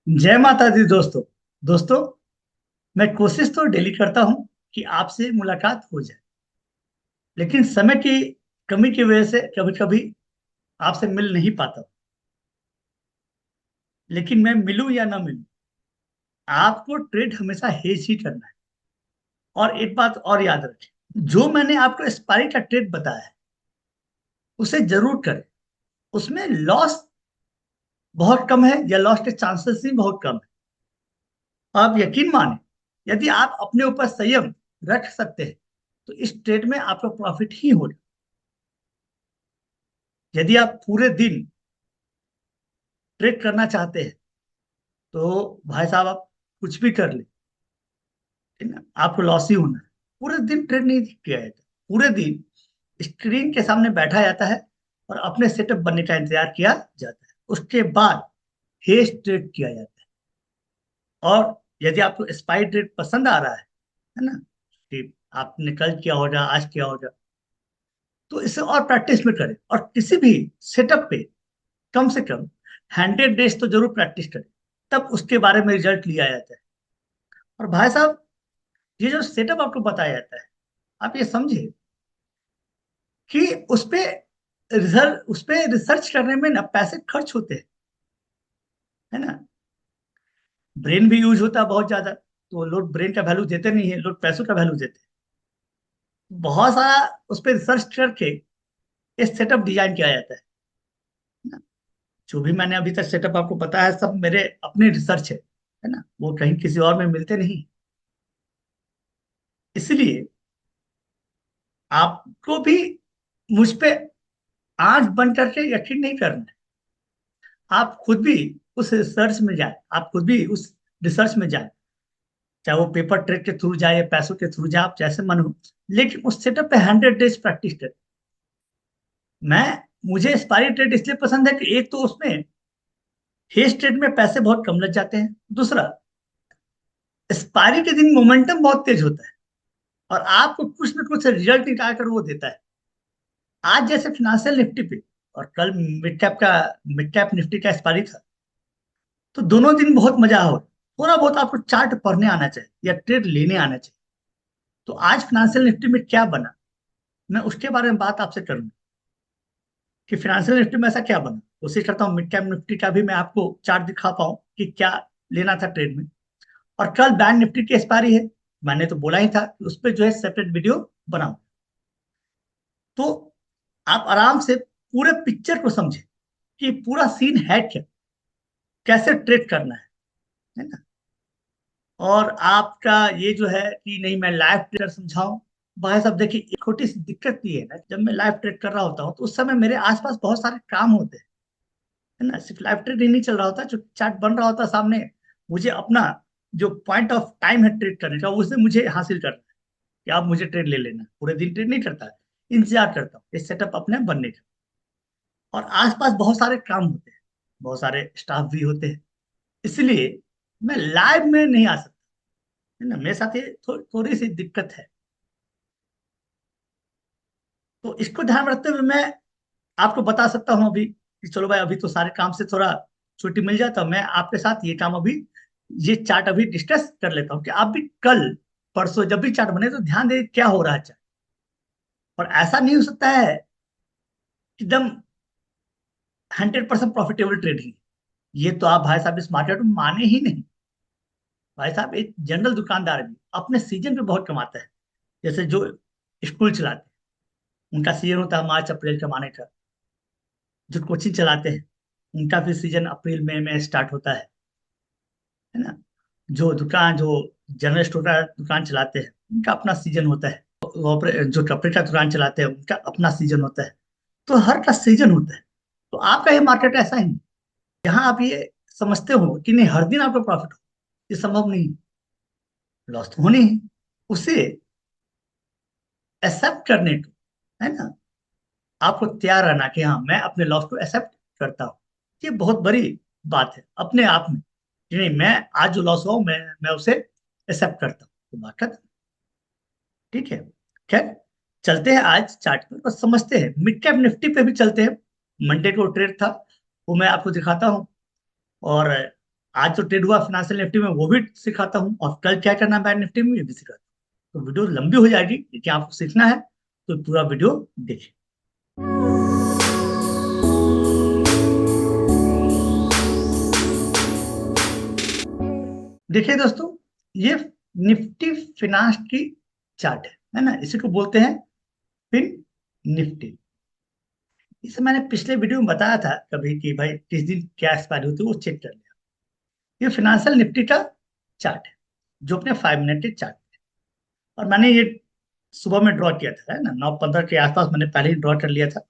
जय माता दी दोस्तों। दोस्तों, मैं कोशिश तो डेली करता हूं कि आपसे मुलाकात हो जाए, लेकिन समय की कमी की वजह से कभी कभी आपसे मिल नहीं पाता हूं। लेकिन मैं मिलूं या ना मिलूं, आपको ट्रेड हमेशा हेज ही करना है। और एक बात और याद रखें, जो मैंने आपको एक्सपायरी का ट्रेड बताया है उसे जरूर करें। उसमें लॉस बहुत कम है, या लॉस के चांसेस ही बहुत कम है। आप यकीन माने, यदि आप अपने ऊपर संयम रख सकते हैं तो इस ट्रेड में आपका प्रॉफिट ही होगा। यदि आप पूरे दिन ट्रेड करना चाहते हैं तो भाई साहब आप कुछ भी कर ले, ठीक है ना, आपको लॉस ही होना है। पूरे दिन ट्रेड नहीं किया जाता। पूरे दिन स्क्रीन के सामने बैठा जाता है और अपने सेटअप बनने का इंतजार किया जाता है। उसके बाद हेज ट्रेड किया जाता है। और यदि आपको स्पाई ट्रेड पसंद आ रहा है ना, कि आपने कल किया होगा, आज किया होगा, तो इसे और प्रैक्टिस में करें। और किसी भी सेटअप पे कम से कम 100 डेज तो जरूर प्रैक्टिस करें, तब उसके बारे में रिजल्ट लिया जाता है। और भाई साहब, ये जो सेटअप आपको बताया जाता है, आप ये समझिए कि उस पे रिसर्च करने में ना पैसे खर्च होते हैं, है ना। ब्रेन भी यूज होता है बहुत ज्यादा, तो लोग ब्रेन का वैल्यू देते नहीं है, लोग पैसों का वैल्यू देते हैं। बहुत सारा उस पर रिसर्च करके ये सेटअप डिजाइन किया जाता है ना। जो भी मैंने अभी तक सेटअप आपको बताया है, सब मेरे अपने रिसर्च है ना, वो कहीं किसी और में मिलते नहीं। इसलिए आपको भी मुझ पे आंख बंद करके यकीन नहीं करना है। आप खुद भी उस रिसर्च में जाए, आप खुद भी उस रिसर्च में जाए, चाहे वो पेपर ट्रेक के थ्रू जाए या पैसों के थ्रू जाए, आप जैसे मन हो। लेकिन उस सेटअप पे 100 डेज प्रैक्टिस करें। मैं मुझे स्पाइरी ट्रेड इसलिए पसंद है कि एक तो उसमें हेज ट्रेड में पैसे बहुत कम लग जाते हैं। दूसरा, स्पाइरी के दिन मोमेंटम बहुत तेज होता है और आपको कुछ न कुछ रिजल्ट निकाल कर वो देता है। आज जैसे फिनेंशियल निफ्टी पे और कल मिड कैप निफ्टी का एक्सपायरी था, तो दोनों दिन बहुत मजा हो। थोड़ा बहुत आपको चार्ट पढ़ने आना चाहिए या ट्रेड लेने आना चाहिए। तो आज फिनेंशियल निफ्टी में क्या बना, मैं उसके बारे में बात आपसे करूंगा कि फाइनेंशियल निफ्टी में ऐसा क्या बना। कोशिश करता हूँ मिड कैप निफ्टी का भी मैं आपको चार्ट दिखा पाऊँ कि क्या लेना था ट्रेड में। और कल बैंक निफ्टी की एक्सपायरी है, मैंने तो बोला ही था कि उस पर जो है सेपरेट वीडियो बनाओ। तो आप आराम से पूरे पिक्चर को समझे कि पूरा सीन है क्या, कैसे ट्रेड करना है ना। और आपका ये जो है कि नहीं मैं लाइव ट्रेडर समझाऊं, भाई साहब देखिए, एक छोटी सी दिक्कत ये है ना, जब मैं लाइव ट्रेड कर रहा होता हूँ तो उस समय मेरे आसपास बहुत सारे काम होते हैं, है ना। सिर्फ लाइव ट्रेड ही नहीं चल रहा होता, जो चार्ट बन रहा होता सामने, मुझे अपना जो पॉइंट ऑफ टाइम है ट्रेड करने का, उसे मुझे हासिल करना है कि आप मुझे ट्रेड ले लेना। पूरे दिन ट्रेड नहीं करता है, इंतजार करता हूँ इस सेटअप अपने बनने का। और आसपास बहुत सारे काम होते हैं, बहुत सारे स्टाफ भी होते हैं, इसलिए मैं लाइव में नहीं आ सकता, है ना। मेरे साथ ये थोड़ी सी दिक्कत है। तो इसको ध्यान में रखते हुए मैं आपको बता सकता हूँ अभी कि चलो भाई, अभी तो सारे काम से थोड़ा छुट्टी मिल जाता, मैं आपके साथ ये काम अभी, ये चार्ट अभी डिस्कस कर लेता हूँ कि आप भी कल परसों जब भी चार्ट बने तो ध्यान दे क्या हो रहा है चार्ट। और ऐसा नहीं हो सकता है कि एकदम 100% प्रॉफिटेबल ट्रेड ही, ये तो आप भाई साहब इस मार्केट में माने ही नहीं। भाई साहब, एक जनरल दुकानदार भी अपने सीजन पे बहुत कमाता है। जैसे जो स्कूल चलाते हैं, उनका सीजन होता है मार्च अप्रैल कमाने का। जो कोचिंग चलाते हैं, उनका भी सीजन अप्रैल मई में स्टार्ट होता है ना। जो जनरल स्टोर का दुकान चलाते हैं, उनका अपना सीजन होता है। जो कपड़े का दुकान चलाते हैं, उनका अपना सीजन होता है। तो हर का सीजन होता है। तो आपका ये मार्केट ऐसा ही है, यहाँ आप ये समझते हो कि नहीं हर दिन आपको प्रॉफिट हो, ये संभव नहीं। लॉस तो होनी है, उसे एक्सेप्ट करने को, है ना। आपको तैयार रहना कि हाँ मैं अपने लॉस को एक्सेप्ट करता हूँ। ये बहुत बड़ी बात है अपने आप में कि नहीं, मैं आज जो लॉस हुआ मैं उसे एक्सेप्ट करता हूँ, तो बात खत्म। ठीक है। खैर, चलते हैं आज चार्ट पर और समझते हैं। मिड कैप निफ्टी पे भी चलते हैं। मंडे को ट्रेड था, वो मैं आपको दिखाता हूँ। और आज जो ट्रेड हुआ फाइनेंशियल निफ्टी में वो भी सिखाता हूँ, और कल क्या करना है बैंक निफ्टी में ये भी सिखाता हूँ। तो वीडियो लंबी हो जाएगी, लेकिन आपको सीखना है तो पूरा वीडियो देखिए। देखिए दोस्तों, ये निफ्टी फिनांस की चार्ट है ना, इसी को बोलते हैं फिन निफ्टी। इसे मैंने पिछले वीडियो में बताया था कभी कि भाई किस दिन क्या एक्सपायरी होती है वो चेक कर लिया। ये फिनेंशियल निफ्टी का चार्ट है, जो अपने 5 मिनट के चार्ट है। और मैंने ये सुबह में ड्रॉ किया था, है ना, 9:15 के आसपास मैंने पहले ही ड्रॉ कर लिया था।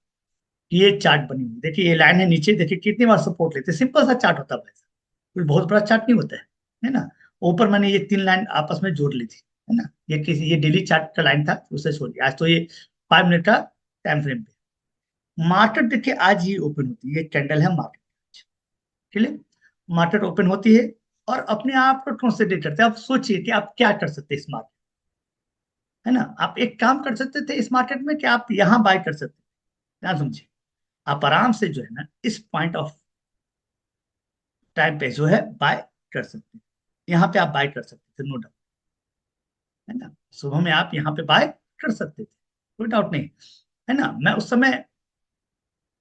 ये चार्ट बनी हुई, देखिए ये लाइन है नीचे, देखिए कितनी बार सपोर्ट लेते, सिंपल सा चार्ट होता है भाई साहब, कोई बहुत बड़ा चार्ट नहीं होता है ना। ऊपर मैंने ये 3 लाइन आपस में जोड़ ली थी, है ना, ये डेली चार्ट का लाइन था, उसे छोड़ दिया। आज तो ये 5 मिनट का टाइम फ्रेम पे मार्केट देखिए आज ये ओपन होती है, ये कैंडल है मार्केट, ठीक है। मार्केट ओपन होती है और अपने आप को कंसिडर करते हैं। आप सोचिए कि आप क्या कर सकते हैं इस मार्केट, है ना। आप एक काम कर सकते थे इस मार्केट में कि आप यहाँ बाय कर सकते हैं, ध्यान समझिए। आप आराम से जो है ना इस पॉइंट ऑफ टाइम पे जो है बाय कर सकते हैं, यहाँ पे आप बाय कर सकते थे, नो डाउट, है ना। सुबह में आप यहाँ पे बाय कर सकते थे, कोई डाउट नहीं, है ना। मैं उस समय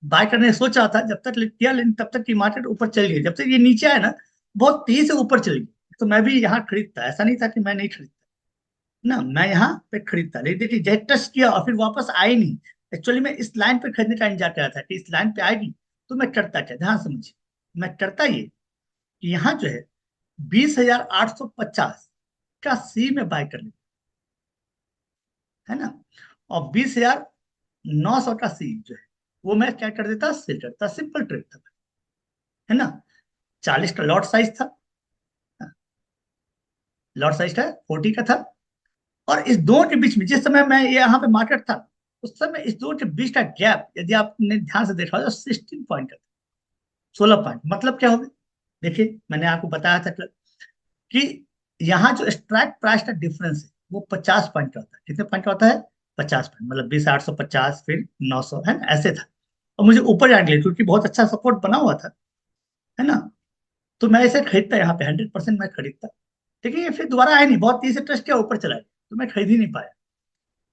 बाय करने सोचा था, जब तक किया, लेकिन तब तक की मार्केट ऊपर चल गई। जब तक ये नीचे आया ना, बहुत तेजी से ऊपर चली गई, तो मैं भी यहाँ खरीदता, ऐसा नहीं था कि मैं नहीं खरीदता ना, मैं यहाँ पे खरीदता। लेकिन देखिए जब टच किया और फिर वापस आई नहीं। एक्चुअली मैं इस लाइन पे खरीदने का इंतजार कर रहा था कि इस लाइन पे आएगी तो मैं करता क्या, ध्यान समझिए। मैं करता ये कि यहाँ जो है 20,850 का सी में बाय कर लेता, है ना। और 20,900 का सी जो है वो मैं क्या कर देता, सेल करता, सिंपल ट्रेड था, है ना। 40 का लॉट साइज था, लॉट साइज था 40 का था। और इस दो के बीच में जिस समय मैं ये यहाँ पे मार्केट था, उस समय इस दो के बीच का गैप यदि आपने ध्यान से देखा हो तो 16 पॉइंट का था, 16 पॉइंट। मतलब क्या होगा, देखिए मैंने आपको बताया था कि यहाँ जो स्ट्राइक प्राइस का डिफरेंस है वो 50 पॉइंट का होता है। कितने पॉइंट का होता है, 50 पॉइंट, मतलब 20,850 फिर 900, है ना, ऐसे था। और मुझे ऊपर जाने के लिए, क्योंकि बहुत अच्छा सपोर्ट बना हुआ था, है ना, तो मैं इसे खरीदता, यहाँ पे 100% मैं खरीदता। लेकिन ये फिर दोबारा आया नहीं, बहुत तेजी से टच किया, ऊपर चला गया, तो मैं खरीद ही नहीं पाया।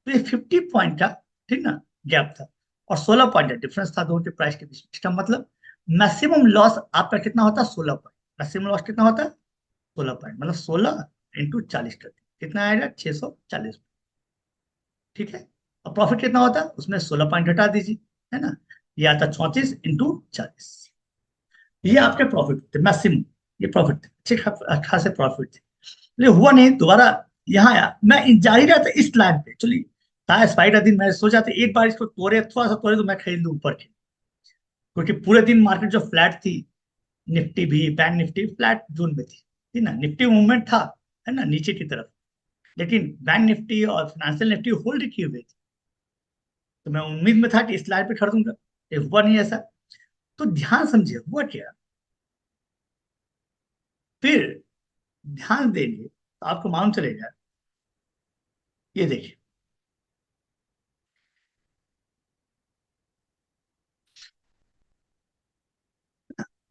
तो ये 50 पॉइंट का, ठीक ना, गैप था। और 16 पॉइंट का डिफरेंस था दोनों के प्राइस के बीच। इसका मतलब मैक्सिमम लॉस आपका कितना होता है, 16 पॉइंट। मैक्सिमम लॉस कितना होता है, 16 पॉइंट, मतलब 16 × 40 करते कितना आएगा, 640, ठीक है। और प्रॉफिट कितना होता है, उसमें 16 पॉइंट घटा दीजिए, है ना, ये आता 34 × 40। ये आपके प्रॉफिट थे मैक्सिमम, ये प्रॉफिट थे, अच्छे खासे प्रॉफिट थे। लेकिन हुआ नहीं, दोबारा यहाँ आया। मैं जा ही रहा था इस लाइन पे, चलिए था स्पाइक का दिन, मैं सोचा था एक बार इसको तोड़े, थोड़ा सा तोड़े तो मैं खरीद लूं ऊपर के, क्योंकि पूरे दिन मार्केट जो फ्लैट थी, निफ्टी भी, बैंक निफ्टी फ्लैट जोन में थी, ठीक ना। निफ्टी मूवमेंट था, है ना, नीचे की तरफ, लेकिन बैंक निफ्टी और फाइनेंशियल निफ्टी होल्ड किए हुए थे। तो मैं उम्मीद में था कि इस लाइन पे खरीदूंगा, ये हुआ नहीं ऐसा। तो ध्यान समझिए हुआ क्या, फिर ध्यान देंगे तो आपको मालूम चलेगा। ये देखिए,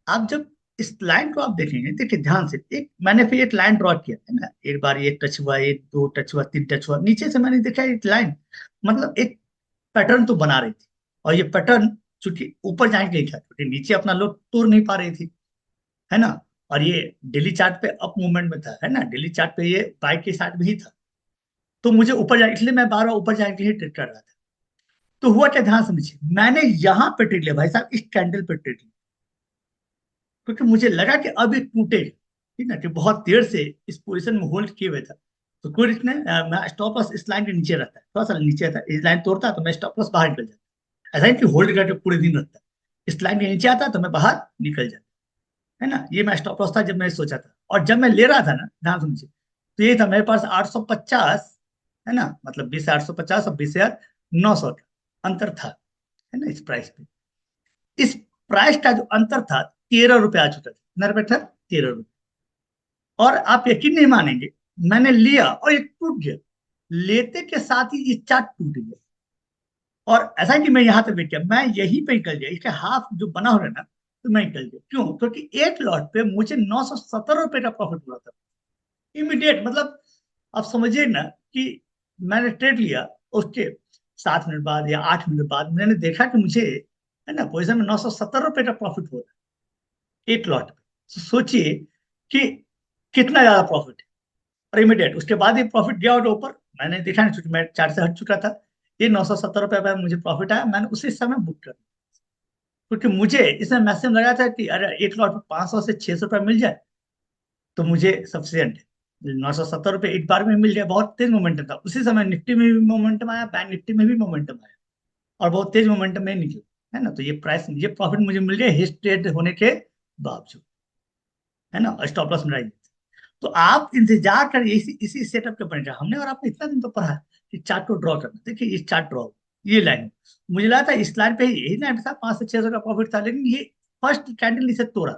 आप जब इस लाइन को आप देखेंगे, देखिए ध्यान से, एक मैंने फिर एक लाइन ड्रॉ किया, है ना, एक बार ये टच हुआ, एक दो टच हुआ, तीन टच हुआ, नीचे से मैंने देखा एक लाइन, मतलब एक पैटर्न तो बना रही थी। और ये पैटर्न चूंकि ऊपर जाने के लिए था, क्योंकि नीचे अपना लोड तोड़ नहीं पा रही थी, है ना। और ये डेली चार्ट पे अप मूवमेंट में था, है ना, डेली चार्ट पे ये बाई के साथ में ही था। तो मुझे ऊपर जाने, इसलिए मैं बार बार ऊपर जाने के लिए ट्रेड कर रहा था। तो हुआ क्या, ध्यान समझिए, मैंने यहाँ पे ट्रेड लिया भाई साहब, इस कैंडल पे ट्रेड लिया, क्योंकि मुझे लगा कि अब ये टूटेगा, ठीक ना, कि बहुत देर से इस पोजीशन में होल्ड किए हुए था। तो कोई रिस्क नहीं, मैं स्टॉप लॉस इस लाइन के नीचे रहता है, थोड़ा सा नीचे रहता है, इस लाइन तोड़ता तो मैं स्टॉप लॉस बाहर निकल जाता। ऐसा नहीं कि होल्ड करके पूरे दिन रखता, इस लाइन के नीचे आता तो मैं बाहर निकल जाता, है ना। ये मैं स्टॉप लॉस था जब मैं सोचा था। और जब मैं ले रहा था ना, ध्यान समझिए, तो ये था मेरे पास 850, है ना, मतलब 20,850 और 20,900 का अंतर था, है ना, इस प्राइस पे। इस प्राइस का जो अंतर था, 13 रुपए आ चुका था, कितना रुपए था, 13 रुपए। और आप यकीन नहीं मानेंगे, मैंने लिया और ये टूट गया, लेते के साथ ही ये चार्ट टूट गया। और ऐसा कि मैं यहाँ पे बैठ गया, मैं यहीं पे निकल गया, इसका हाफ जो बना हो रहा है ना, तो मैं निकल गया। क्यों? क्योंकि एक लॉट पे मुझे 970 रुपए का प्रॉफिट हुआ था, इमीडिएट। मतलब आप समझिए ना कि मैंने ट्रेड लिया, उसके 7 मिनट बाद या 8 मिनट बाद मैंने देखा कि मुझे, है ना, पोजिशन में 970 रुपए का प्रॉफिट हो रहा है एक लॉट पे। तो सोचिए कि कितना ज्यादा प्रॉफिट है। और इमीडिएट उसके बाद ये प्रॉफिट गया और ऊपर, मैंने देखा नहीं चूंकि मैं चार्ट से हट चुका था, ये 970 रुपए पे मुझे प्रॉफिट आया, मैंने उसी समय बुक कर दिया। क्योंकि मुझे इसमें मैसेज लगा था कि अरे एक लॉट में 500 से 600 रुपये मिल जाए तो मुझे सफिशियंट है। 970 रुपये एक बार में मिल जाए, बहुत तेज मोमेंटम था उसी समय, निफ्टी में भी मोमेंटम आया, बैंक निफ्टी में भी मोमेंटम आया, और बहुत तेज मोमेंटम में निकला, है ना। तो ये प्राइस, ये प्रॉफिट मुझे मिल गया हिट ट्रेड होने के बावजूद, है ना, स्टॉप लॉस मिला। तो आप इंतजार करिए इसी इसी सेटअप के बन रहा हमने, और आपने इतना दिन तो पढ़ा है कि चार्ट को ड्रॉ करना। देखिए ये चार्ट ड्रॉ, ये लाइन, मुझे लगा था इस लाइन पे यही लाइन था, 5 से 6 सौ का प्रॉफिट था, लेकिन ये फर्स्ट कैंडल इसे तोड़ा,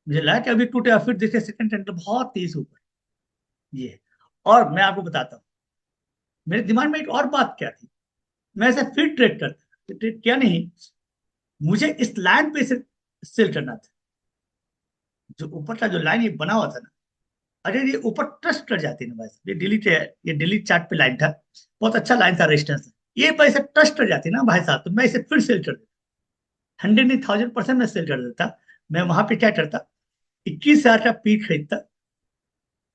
मुझे लगा कि अभी टूटेगा, फिर देखिए सेकंड कैंडल बहुत तेज ऊपर ये। और मैं आपको बताता हूँ मेरे दिमाग में एक और बात क्या थी, मैं ऐसे फिर ट्रेड करता, ट्रेड किया नहीं, मुझे इस लाइन पे इसे सेल करना था। जो ऊपर का जो लाइन ये बना हुआ था ना, अरे ये ऊपर ट्रस्ट कर जाती है ना भाई साहब, ये डेली चार्ट पे लाइन था, बहुत अच्छा लाइन था, रेजिस्टेंस। ये पैसे ट्रस्ट कर जाती ना भाई साहब, तो मैं इसे फिर सेल कर देता, 100 नहीं 1000% में सेल कर देता। मैं वहां पे क्या करता, 21,000 का पी खरीदता,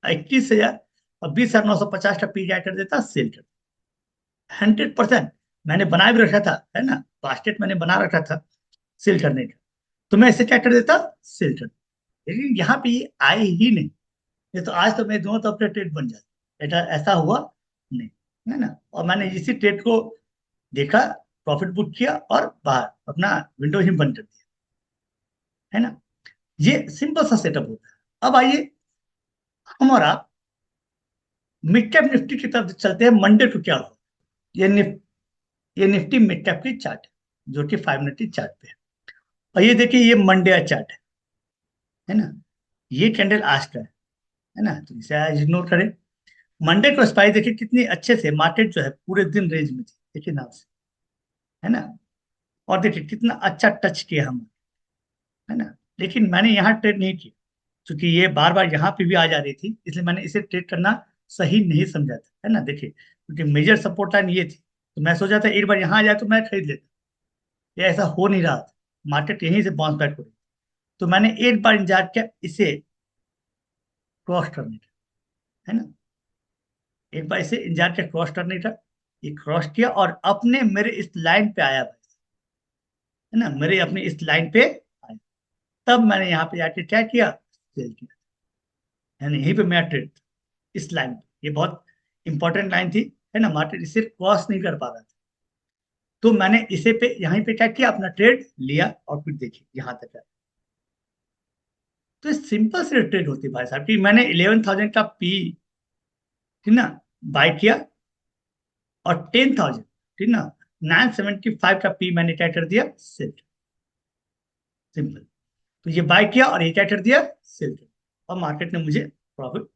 21,000, और 20,950 का पी क्या कर देता, सेल कर देता। 100% मैंने बना भी रखा था, है ना, बास्केट मैंने बना रखा था सेल करने का, तो मैं इसे क्या कर देता, सेल कर देता। लेकिन यहाँ पे ये आए ही नहीं, ये तो आज तो मेरे दोनों तरफ से ट्रेड बन जाते, ऐसा ऐसा हुआ नहीं, है ना। और मैंने इसी ट्रेड को देखा, प्रॉफिट बुक किया और बाहर अपना विंडो ही बंद कर दिया, है ना। ये सिंपल सा सेटअप होता है। अब आइए हम और आप मिड कैप निफ्टी की तरफ चलते हैं। मंडे को क्या हुआ, ये ये निफ्टी मिड कैप की चार्ट है, जो कि 5 मिनट की चार्ट पे है। और ये देखिए ये मंडे का चार्ट है ना, ये कैंडल आज का है ना, तो इसे आज इग्नोर करें। मंडे को स्पाइक देखिए कितनी अच्छे से मार्केट जो है पूरे दिन रेंज में थी, देखिए नाम से, है ना। और देखिए कितना अच्छा टच किया हम, है ना। लेकिन मैंने यहाँ ट्रेड नहीं किया, क्योंकि ये बार बार यहाँ पे भी आ जा रही थी, इसलिए मैंने इसे ट्रेड करना सही नहीं समझा था, है ना। देखिए क्योंकि मेजर सपोर्ट लाइन ये थी, तो मैं सोचा था एक बार यहाँ आ जाए तो मैं खरीद लेता, ये ऐसा हो नहीं रहा था, मार्केट यहीं से बाउंस बैक हो रही। तो मैंने एक बार इंतजार किया इसे क्रॉस करने का, है ना, एक बार इसे इंतजार किया क्रॉस करने का, ये क्रॉस किया और अपने मेरे इस लाइन पे आया भाई, है ना, मेरे अपने इस लाइन पे आया। तब मैंने यहाँ पे जाके क्या किया, सेल किया, यानी यहीं पे मैं ट्रेड, इस लाइन पे, ये बहुत इंपॉर्टेंट लाइन थी, है ना, मार्केट इसे क्रॉस नहीं कर पा रहा था, तो मैंने इसे पे यहीं पे क्या किया, अपना ट्रेड लिया, और फिर देखिए यहाँ तक आया। तो सिंपल से ट्रेड होती है भाई साहब, कि मैंने 11,000 का पी, ठीक ना, बाय किया, और 10,000, ठीक ना, 975 का पी मैंने क्या कर दिया, सेल, सिंपल। तो ये बाय किया और ये क्या कर दिया, सेल कर, और मार्केट ने मुझे प्रॉफिट।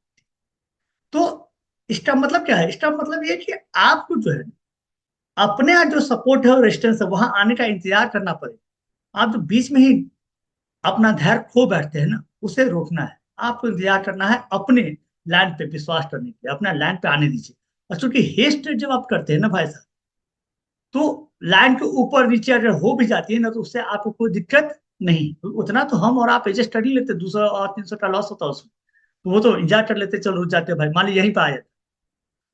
तो इसका मतलब क्या है, इसका मतलब ये कि आपको जो है अपने यहाँ जो सपोर्ट है और रेजिस्टेंस है वहां आने का इंतजार करना पड़ेगा। आप जो बीच में ही अपना धैर्य खो बैठते हैं ना, उसे रोकना है, आपको इंतजार करना है अपने लैंड पे विश्वास करने के लिए, अपना लैंड पे आने दीजिए। और चूंकि हेस्ट ट्रेड जब आप करते हैं ना भाई साहब, तो लाइन के ऊपर नीचे अगर हो भी जाती है ना, तो उससे आपको कोई दिक्कत नहीं, तो उतना तो हम और आप एडजस्ट कर ही लेते, 200 और 300 का लॉस होता है उसमें, तो वो तो इंतजार कर लेते, चलो रुक जाते भाई, मान लीजिए यहीं पर आ जाता,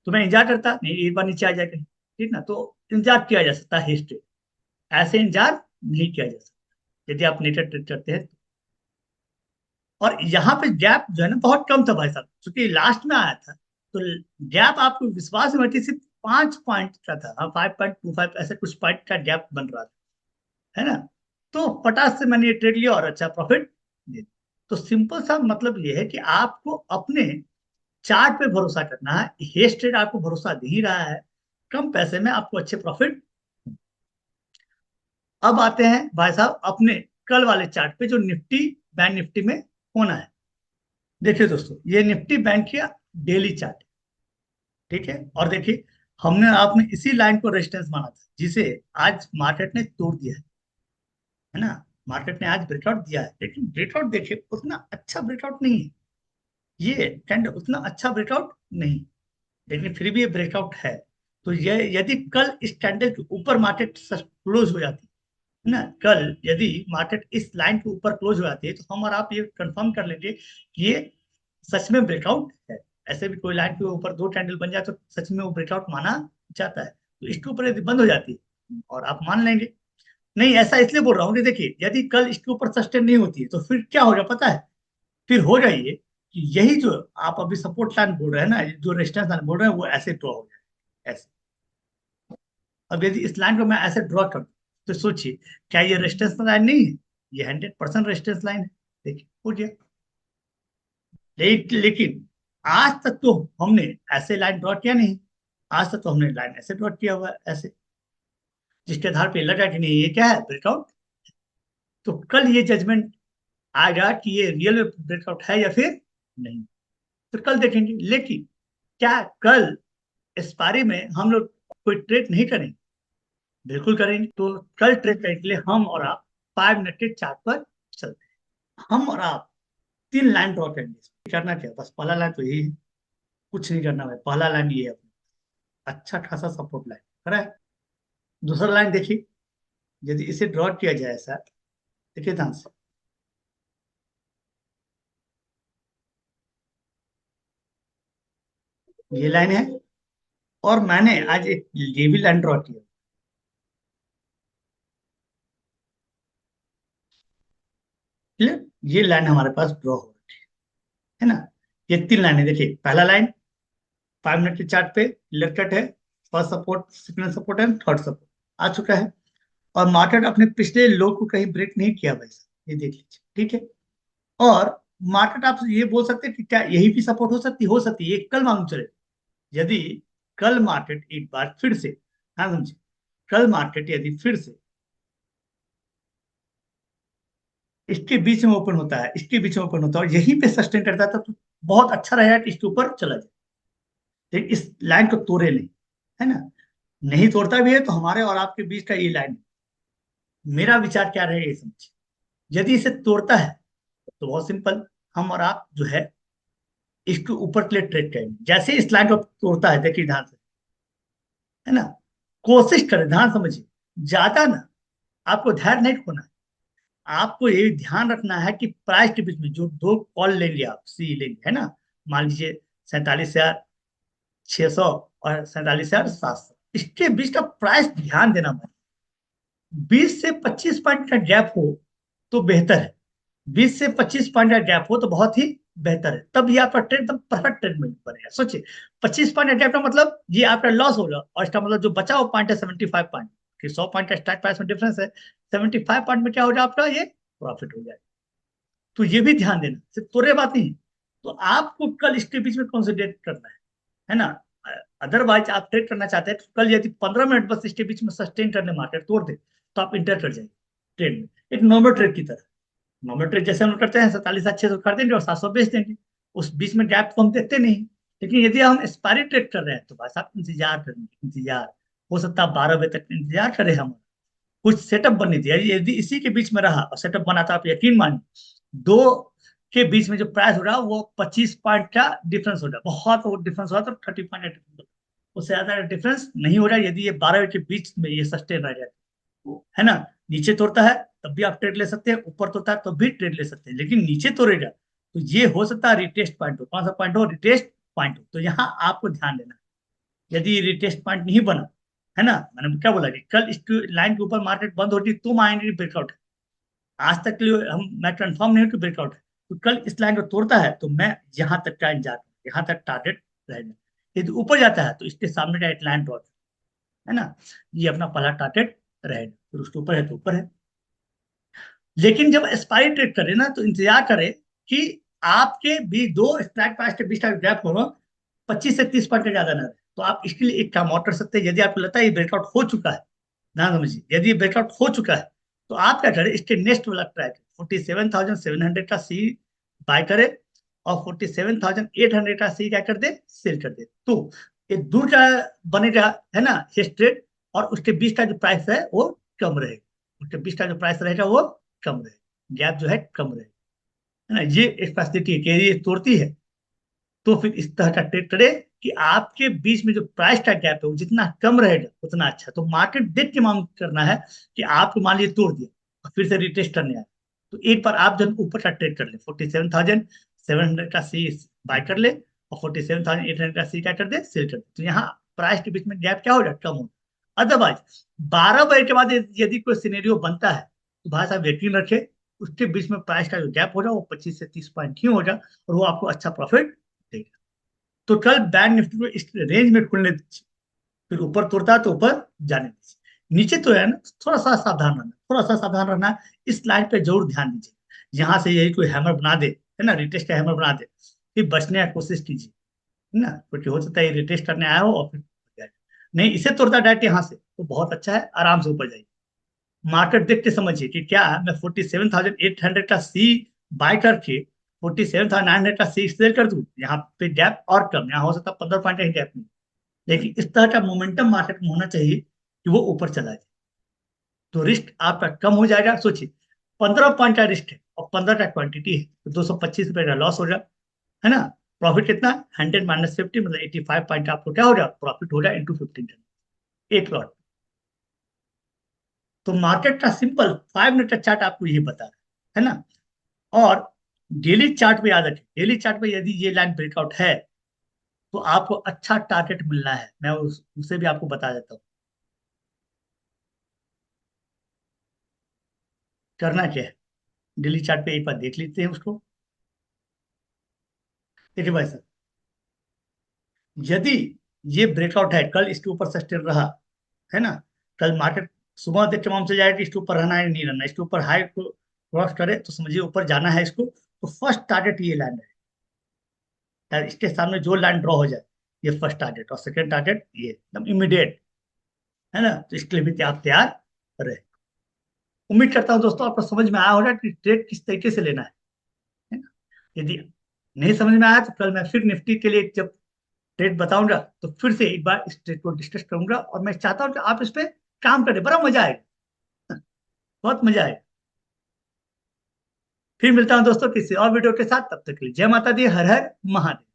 तो मैं इंतजार करता नहीं, एक बार नीचे आ जाए कहीं, ठीक ना, तो इंतजार किया जा सकता है हिस्ट्री, ऐसे इंतजार नहीं किया जा सकता यदि आप नेटर ट्रेड करते हैं तो। और यहाँ पे गैप जो है ना बहुत कम था भाई साहब, क्योंकि लास्ट में आया था, तो गैप आपको विश्वास में सिर्फ 5 पॉइंट का था, हाँ 5.25 ऐसे कुछ पॉइंट का गैप बन रहा था, है ना। तो पटाख से मैंने ये ट्रेड लिया और अच्छा प्रॉफिट लिया। तो सिंपल सा मतलब ये है कि आपको अपने चार्ट पे भरोसा करना है, हेज ट्रेड आपको भरोसा दे ही रहा है, कम पैसे में आपको अच्छे प्रॉफिट। अब आते हैं भाई साहब अपने कल वाले चार्ट पे, जो निफ्टी बैंक निफ्टी में होना है। देखिए दोस्तों ये निफ्टी बैंक का डेली चार्ट, ठीक है, और देखिए हमने आपने इसी लाइन को रेजिस्टेंस माना था, जिसे आज मार्केट ने तोड़ दिया है ना। मार्केट ने आज ब्रेकआउट दिया है, लेकिन ब्रेकआउट देखिए उतना अच्छा ब्रेकआउट नहीं है, ये कैंडल उतना अच्छा ब्रेकआउट नहीं, लेकिन फिर भी ये ब्रेकआउट है। तो ये यदि कल इस कैंडल के ऊपर मार्केट क्लोज हो जाती है ना, कल यदि मार्केट इस लाइन के ऊपर क्लोज हो जाती है, तो हम और आप ये कंफर्म कर लेंगे कि ये सच में ब्रेकआउट है। ऐसे भी कोई लाइन के ऊपर दो कैंडल बन जाए तो सच में वो ब्रेकआउट माना जाता है। तो इसके ऊपर यदि बंद हो जाती है और आप मान लेंगे, नहीं ऐसा इसलिए बोल रहा हूँ कि देखिए यदि कल इसके ऊपर सस्टेन नहीं होती है तो फिर क्या हो जाए पता है, फिर हो जाइए कि यही जो आप अभी सपोर्ट लाइन बोल रहे हैं ना, जो रेजिस्टेंस लाइन बोल रहे हैं, वो ऐसे ड्रॉ हो जाए ऐसे। अब यदि इस लाइन को मैं ऐसे ड्रॉ कर दूं, तो सोचिए क्या ये रेजिस्टेंस लाइन नहीं है, ये 100% रेजिस्टेंस लाइन है। देखिए हो गया। लेकिन आज तक तो हमने ऐसे लाइन ड्रॉ किया नहीं, आज तक तो हमने लाइन ऐसे ड्रॉ किया हुआ है ऐसे, जिसके आधार पे लगा कि नहीं ये क्या है ब्रेकआउट। तो कल ये जजमेंट आएगा कि ये रियल ब्रेकआउट है या फिर नहीं, तो कल देखेंगे। लेकिन क्या कल एक्सपायरी में हम लोग कोई ट्रेड नहीं करेंगे? बिल्कुल करेंगे। तो कल ट्रेड करने के लिए हम और आप 5 मिनट के चार्ट पर चलते हैं। हम और आप 3 लाइन ड्रॉ करेंगे। करना क्या, बस पहला लाइन तो यही है, कुछ नहीं करना है। पहला लाइन ये है अपना, अच्छा खासा सपोर्ट लाइन है। दूसरा लाइन देखिए, यदि इसे ड्रॉ किया जाए ऐसा, देखिए ध्यान से, ये लाइन है, और मैंने आज एक ये भी लाइन ड्रॉ किया। क्लियर, ये लाइन हमारे पास ड्रॉ हो रही है ना। ये 3 लाइनें देखिए, पहला लाइन 5 मिनट के चार्ट पे क्लियर कट है, first support, second support and third support आ चुका है। और मार्केट अपने पिछले लो को कहीं ब्रेक नहीं किया भाई साहब, ये देख लीजिए, ठीक है। और मार्केट आप ये बोल सकते हैं कि क्या यही भी सपोर्ट हो सकती है, ये कल मालूम चले। यदि कल मार्केट एक बार फिर से, हाँ समझिए, कल मार्केट यदि फिर से इसके बीच में ओपन होता है, इसके बीच में ओपन होता है और यहीं पे सस्टेन करता है, तो बहुत अच्छा रहेगा कि इसके ऊपर चला जाए, लेकिन इस लाइन को तोड़े नहीं, है ना। नहीं तोड़ता भी है तो हमारे और आपके बीच का ये लाइन, मेरा विचार क्या रहेगा ये समझिए। यदि इसे तोड़ता है तो बहुत सिंपल, हम और आप जो है इसके ऊपर के लिए ट्रेड करेंगे। जैसे इस लाइन को तोड़ता है, देखिए ध्यान से, है ना, कोशिश करें, ध्यान समझिए, ज्यादा ना, आपको धैर्य नहीं खोना है। आपको ये ध्यान रखना है कि प्राइस के बीच में जो दो कॉल लेंगे, आप सी लेंगे, है ना, मान लीजिए 47,600 और 47,700, इसके बीच का प्राइस ध्यान देना भाई। 20 से 25 पॉइंट का गैप हो तो बेहतर है, 20 से 25 पॉइंट का गैप हो तो बहुत ही बेहतर है, तब ये आपका ट्रेड एकदम परफेक्ट ट्रेड में बनेगा। सोचिए 25 पॉइंट का गैप का मतलब ये आपका लॉस होगा, और इसका मतलब जो बचा हुआ पॉइंट है 75 पॉइंट, कि 100 पॉइंट का स्ट्राइक प्राइस में डिफरेंस है, 75 पॉइंट में क्या हो जाए आपका ये प्रॉफिट हो जाए। तो ये भी ध्यान देना, सिर्फ तोरे बात नहीं। तो आपको कल इसके बीच में कॉन्सेंट्रेट करना है ना। अदरवाइज आप ट्रेड करना चाहते हैं तो कल यदि 15 मिनट बस इसके बीच में सस्टेन करने मार्केट तोड़ दे, तो आप इंटर कर जाएंगे ट्रेड में, एक नॉर्मल ट्रेड की तरह। नॉर्मल ट्रेड जैसे हम लोग करते हैं, 47,600 कर देंगे और 700 बेच देंगे, उस बीच में गैप तो हम देखते नहीं। लेकिन यदि हम एक्सपायरी ट्रेड कर रहे हैं तो भाई साहब इंतजार करेंगे, इंतजार, हो सकता है 12 बजे तक इंतजार करें हम, कुछ सेटअप बननी थी। यदि इसी के बीच में रहा और सेटअप बना, तो आप यकीन मानिए दो के बीच में जो प्राइस हो रहा है वो 25 पॉइंट का डिफरेंस हो रहा है, बहुत वो डिफरेंस हो रहा है, तो 30 पॉइंट का डिफरेंस हो रहा है। उससे ज्यादा डिफरेंस नहीं हो रहा है। यदि ये 12 के बीच में ये सस्टेन रह जाए, है ना, नीचे तोड़ता है तब भी आप ट्रेड ले सकते हैं, ऊपर तोड़ता है तब भी ट्रेड ले सकते हैं, लेकिन नीचे तोड़ेगा तो ये हो सकता है रिटेस्ट पॉइंट हो। कौन सा पॉइंट हो, रिटेस्ट पॉइंट हो। तो यहाँ आपको ध्यान देना है, यदि रिटेस्ट पॉइंट नहीं बना, है ना, मैंने क्या बोला कि कल इस लाइन के ऊपर मार्केट बंद होती तो माइंड ब्रेकआउट है। आज तक के लिए हम, मैं कंफर्म नहीं हूँ कि ब्रेकआउट है, तो कल इस लाइन को तोड़ता है तो मैं यहाँ तक का इंतजार, यहाँ तक टारगेट रहेगा। यदि ऊपर जाता है तो इसके सामने का एक लाइन ड्रॉ, है ना, ये अपना पहला टारगेट रहेगा, फिर उसके ऊपर है तो ऊपर है। लेकिन जब एक्सपायरी ट्रेड करे ना, तो इंतजार करे कि आपके भी दो स्ट्राइक प्राइस के बीच का गैप होगा 25 से 30 पॉइंट का ज्यादा ना रहे। तो आप इसके लिए एक काम और कर सकते हैं, यदि आपको लगता है ये ब्रेकआउट हो चुका है, ना समझिए, यदि ये ब्रेकआउट हो चुका है तो आप क्या करें, इसके नेक्स्ट वाला ट्रैक 47,700 का सी बाय करे, और 47,800 का सी क्या कर दे, सेल कर दे। तो ये दूर का बनेगा, है ना, ये ट्रेड, और उसके बीच का जो प्राइस है वो कम रहेगा, उसके बीच का जो प्राइस रहेगा वो कम रहे, गैप जो है कम रहे, है ना। ये एक फैसिलिटी है कि यदि ये तोड़ती है तो फिर इस तरह का ट्रेड करे कि आपके बीच में जो प्राइस का गैप है वो जितना कम रहेगा उतना अच्छा। तो मार्केट देख के मांग करना है कि आपको मान लीजिए तोड़ दिया और फिर से रिटेस्ट करने आए, तो एक बार आप जब ऊपर का ट्रेड कर ले, 47,700 का सी बाय कर ले और 47,800 का सी क्या कर दे, सेल कर दे, तो यहाँ प्राइस के बीच में गैप क्या हो जाए, कम हो। अदरवाइज 12 बजे के बाद यदि कोई सिनेरियो बनता है तो भाई साहब यकीन रखे उसके बीच में प्राइस का जो गैप हो जाए वो 25 से 30 पॉइंट ही हो जाए और वो आपको अच्छा प्रॉफिट देगा। तो कल बैंक निफ्टी को इस रेंज में खुलने दीजिए, फिर ऊपर तोड़ता है तो ऊपर जाने दीजिए, नीचे तो है ना थोड़ा सा सावधान रहना, थोड़ा सा सावधान रहना है। इस लाइन पे जरूर ध्यान दीजिए, यहाँ से यही कोई हैमर बना दे, है ना, रिटेस्ट का हैमर बना दे, फिर बचने की कोशिश कीजिए, है ना, क्योंकि हो सकता है ये रिटेस्ट करने आया हो और फिर नहीं इसे तोड़ता डायरेक्ट यहाँ से तो बहुत अच्छा है, आराम से ऊपर जाइए। मार्केट देख के समझिए कि क्या मैं 47,800 का सी बाय करके 47,900 का सी सेल कर दूं, यहाँ पे गैप और कम, यहाँ हो सकता है 15 पॉइंट का गैप नहीं, लेकिन इस तरह का मोमेंटम मार्केट में होना चाहिए कि वो ऊपर चला जाए, तो रिस्क आपका कम हो जाएगा। सोचिए 15 पॉइंट का रिस्क है और 15 का क्वांटिटी है, तो 225 रुपए का लॉस हो जाए, है ना। प्रॉफिट कितना, 100 - 50 मतलब 85 पॉइंट आपको क्या हो जाए, प्रॉफिट हो जाए इंटू 15, एक लॉट। तो मार्केट का सिंपल 5 मिनट का चार्ट आपको ये बता रहा है ना। और डेली चार्ट पे याद रखें, डेली चार्ट पे यदि ये लाइन ब्रेकआउट है तो आपको अच्छा टारगेट मिलना है, मैं उसे भी आपको बता देता हूँ। करना क्या है, डेली चार्ट पे एक बार देख लेते हैं उसको। देखिए भाई साहब, यदि ये ब्रेकआउट है, कल इसके ऊपर सस्टेन रहा, है ना, कल मार्केट सुबह देख के मालूम चल जाएगा कि इसके ऊपर रहना है नहीं रहना, इसके ऊपर हाई को क्रॉस करे तो समझिए ऊपर जाना है इसको, तो फर्स्ट टारगेट ये लाइन है, इसके सामने जो लाइन ड्रॉ हो जाए ये फर्स्ट टारगेट, और सेकंड टारगेट ये एकदम इमीडिएट, है ना। तो इसके लिए भी आप तैयार रहे। उम्मीद करता हूँ दोस्तों आपको समझ में आया होगा कि ट्रेड किस तरीके से लेना है ना। यदि नहीं समझ में आया तो कल मैं फिर निफ्टी के लिए जब ट्रेड बताऊंगा तो फिर से एक बार इस ट्रेड को डिस्कस करूंगा, और मैं चाहता हूँ कि आप इस पे काम करें, बड़ा मजा आएगा, बहुत मजा आएगा। फिर मिलता हूँ दोस्तों किसी और वीडियो के साथ, तब तक के लिए जय माता दी, हर हर महादेव।